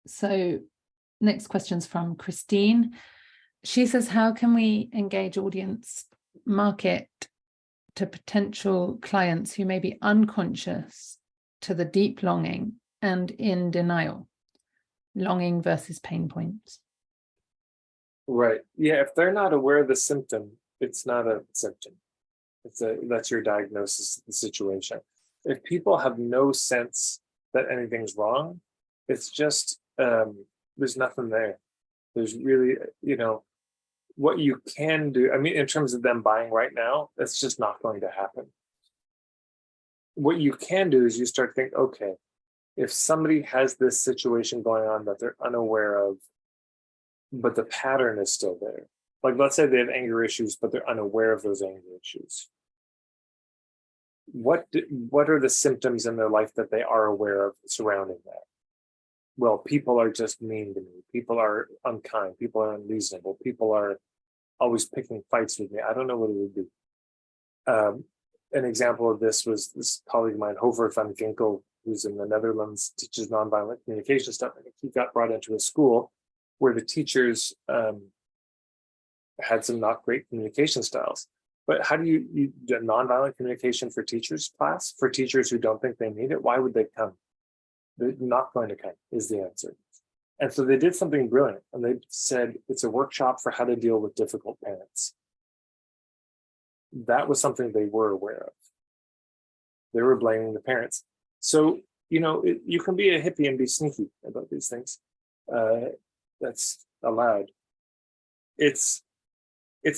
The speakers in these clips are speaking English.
So next question's from Christine. She says, how can we engage audience market to potential clients who may be unconscious to the deep longing and in denial? Longing versus pain points. Right. Yeah. If they're not aware of the symptom, it's not a symptom. That's your diagnosis of the situation. If people have no sense that anything's wrong, it's just there's nothing there. There's really, what you can do. I mean, in terms of them buying right now, that's just not going to happen. What you can do is you start to think, okay, if somebody has this situation going on that they're unaware of, but the pattern is still there. Like, let's say they have anger issues, but they're unaware of those anger issues. What are the symptoms in their life that they are aware of surrounding that? Well, people are just mean to me. People are unkind. People are unreasonable. People are always picking fights with me. I don't know what it would be. An example of this was this colleague of mine, Hover van Ginkel, who's in the Netherlands, teaches nonviolent communication stuff. And he got brought into a school where the teachers had some not great communication styles. But how do you do nonviolent communication for teachers class, for teachers who don't think they need it? Why would they come? They're not going to come, is the answer. And so they did something brilliant. And they said, it's a workshop for how to deal with difficult parents. That was something they were aware of. They were blaming the parents. So, you can be a hippie and be sneaky about these things. That's allowed. It's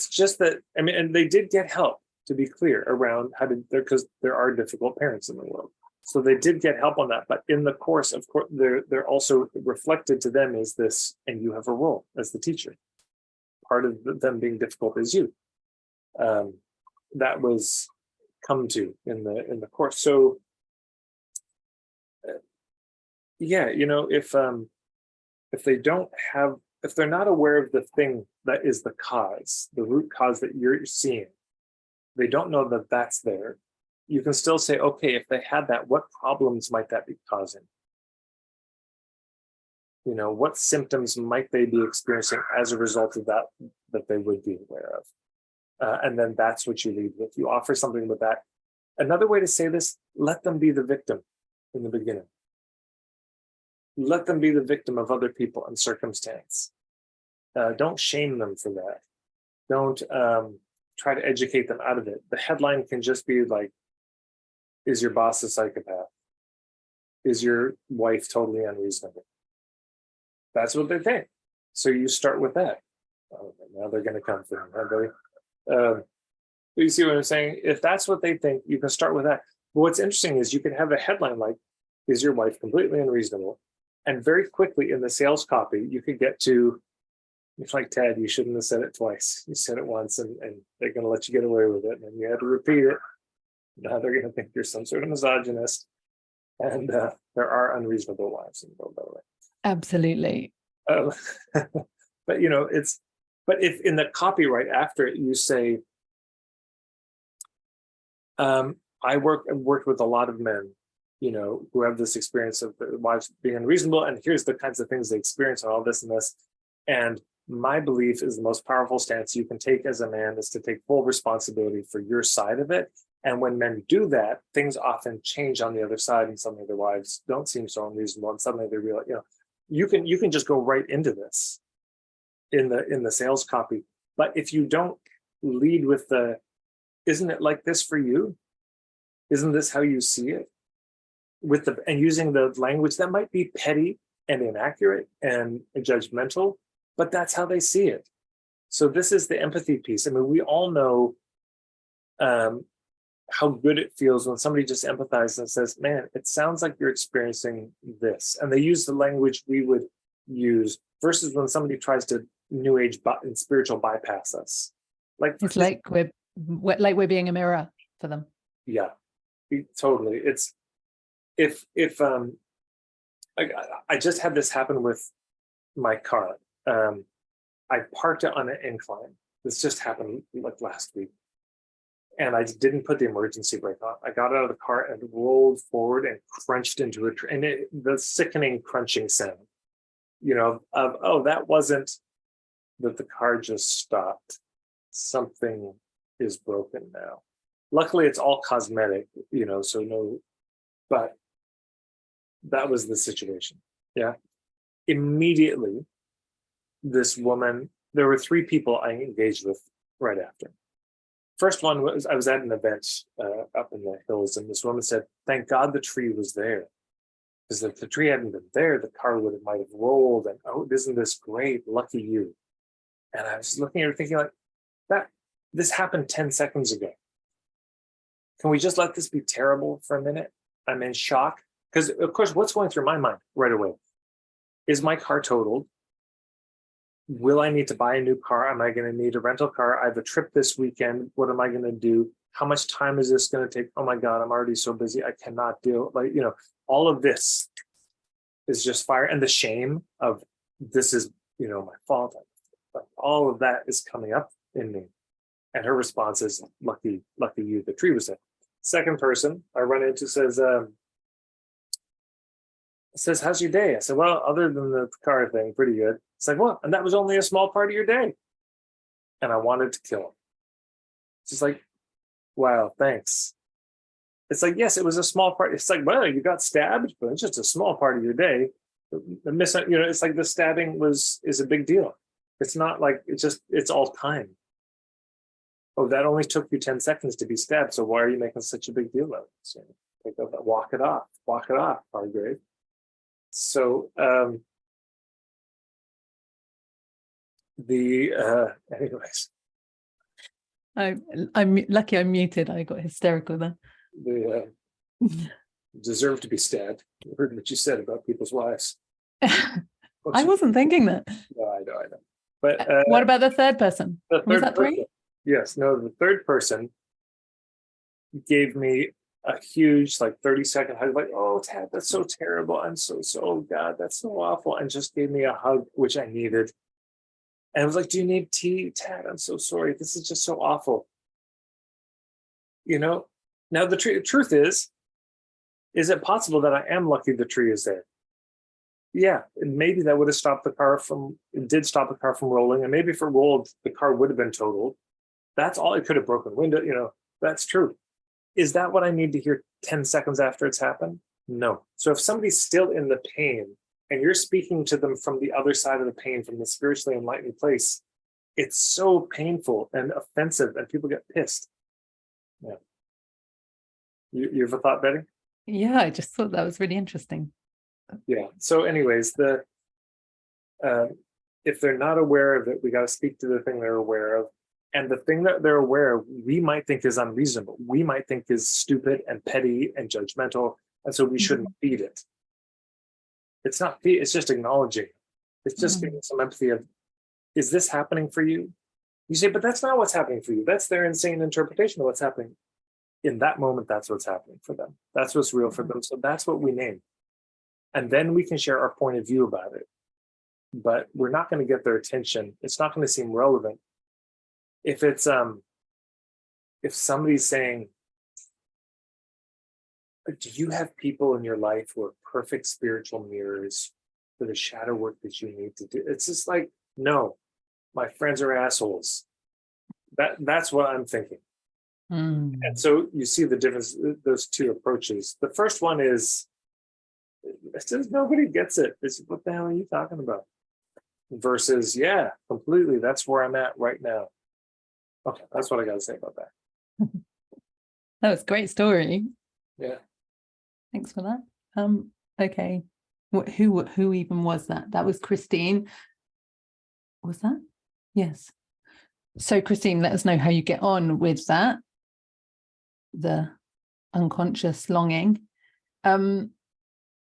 just that, I mean, and they did get help, to be clear, around how to, because there are difficult parents in the world. So they did get help on that. But in the course, of course, they're also reflected to them is this, and you have a role as the teacher. Part of them being difficult is you. That was come to in the course. So yeah, if they don't have, if they're not aware of the thing that is the cause, the root cause that you're seeing, they don't know that that's there. You can still say, okay, if they had that, what problems might that be causing? What symptoms might they be experiencing as a result of that they would be aware of? And then that's what you lead with. You offer something with that. Another way to say this, let them be the victim in the beginning. Let them be the victim of other people and circumstance. Don't shame them for that. Don't try to educate them out of it. The headline can just be like, is your boss a psychopath? Is your wife totally unreasonable? That's what they think. So you start with that. Oh, now they're going to come for me. You see what I'm saying? If that's what they think, you can start with that. But what's interesting is you can have a headline like, is your wife completely unreasonable? And very quickly in the sales copy, you could get to, it's like, Ted, you shouldn't have said it twice. You said it once and they're going to let you get away with it. And then you had to repeat it. Now they're going to think you're some sort of misogynist. And there are unreasonable wives in the world, by the way. Absolutely. But if in the copyright after it, you say, I worked with a lot of men, who have this experience of their wives being unreasonable. And here's the kinds of things they experience and all this and this. And my belief is the most powerful stance you can take as a man is to take full responsibility for your side of it. And when men do that, things often change on the other side, and suddenly their wives don't seem so unreasonable, and suddenly they realize, you can just go right into this in the sales copy. But if you don't lead with the, isn't it like this for you? Isn't this how you see it? And using the language that might be petty and inaccurate and judgmental, but that's how they see it. So this is the empathy piece. I mean, we all know how good it feels when somebody just empathizes and says, man, it sounds like you're experiencing this. And they use the language we would use versus when somebody tries to new age and spiritual bypass us. It's like we're being a mirror for them. Yeah, totally. It's I just had this happen with my car. I parked it on an incline. This just happened like last week. And I didn't put the emergency brake on. I got out of the car and rolled forward and crunched into a tree. And the sickening crunching sound. oh, that wasn't that the car just stopped. Something is broken now. Luckily, it's all cosmetic, so no, but that was the situation. Yeah. Immediately, this woman, there were 3 people I engaged with right after. First one was, I was at an event up in the hills, and this woman said, "Thank God the tree was there. Because if the tree hadn't been there, the car might have rolled. And oh, isn't this great? Lucky you." And I was looking at her thinking, like, this happened 10 seconds ago. Can we just let this be terrible for a minute? I'm in shock. Because, of course, what's going through my mind right away? Is my car totaled? Will I need to buy a new car? Am I going to need a rental car? I have a trip this weekend. What am I going to do? How much time is this going to take? Oh my God, I'm already so busy. I cannot deal. All of this is just fire. And the shame of this is, my fault. But all of that is coming up in me. And her response is, lucky you, the tree was there. Second person I run into says, "How's your day?" I said, "Well, other than the car thing, pretty good." It's like, "What?" And that was only a small part of your day. And I wanted to kill him. It's just like, wow, thanks. It's like, yes, it was a small part. It's like, well, you got stabbed, but it's just a small part of your day. It's like the stabbing is a big deal. It's not like it's all time. Oh, that only took you 10 seconds to be stabbed. So why are you making such a big deal of it? Walk it off, Hargrave. So anyways, I'm lucky I'm muted. I got hysterical then. The deserve to be stabbed. I heard what you said about people's wives. I wasn't thinking that. No, I know. But what about the third person? Was that 3? Yes, no, the third person gave me a huge, 30-second hug, like, "Oh, Tad, that's so terrible. I'm so God, that's so awful." And just gave me a hug, which I needed. And I was like, "Do you need tea, Tad? I'm so sorry. This is just so awful." Now the truth is it possible that I am lucky the tree is there? Yeah, and maybe that would have stopped the car it did stop the car from rolling. And maybe if it rolled, the car would have been totaled. That's all. It could have broken window, that's true. Is that what I need to hear 10 seconds after it's happened? No. So if somebody's still in the pain and you're speaking to them from the other side of the pain, from the spiritually enlightened place, it's so painful and offensive and people get pissed. Yeah. You ever thought, Betty? Yeah, I just thought that was really interesting. Yeah. So anyways, if they're not aware of it, we got to speak to the thing they're aware of. And the thing that they're aware of, we might think is unreasonable. We might think is stupid and petty and judgmental. And so we shouldn't feed it. It's not feed, it's just acknowledging. It's just getting some empathy of, is this happening for you? You say, but that's not what's happening for you. That's their insane interpretation of what's happening. In that moment, that's what's happening for them. That's what's real for them. So that's what we name. And then we can share our point of view about it. But we're not going to get their attention. It's not going to seem relevant. If it's if somebody's saying, "Do you have people in your life who are perfect spiritual mirrors for the shadow work that you need to do?" It's just like, no, my friends are assholes. That's what I'm thinking. And so you see the difference, those two approaches. The first one is, it's just nobody gets it. It's, what the hell are you talking about? Versus, yeah, completely. That's where I'm at right now. Okay, that's what I got to say about that. That was a great story. Yeah. Thanks for that. Okay. Who even was that? That was Christine. Was that? Yes. So Christine, let us know how you get on with that. The unconscious longing.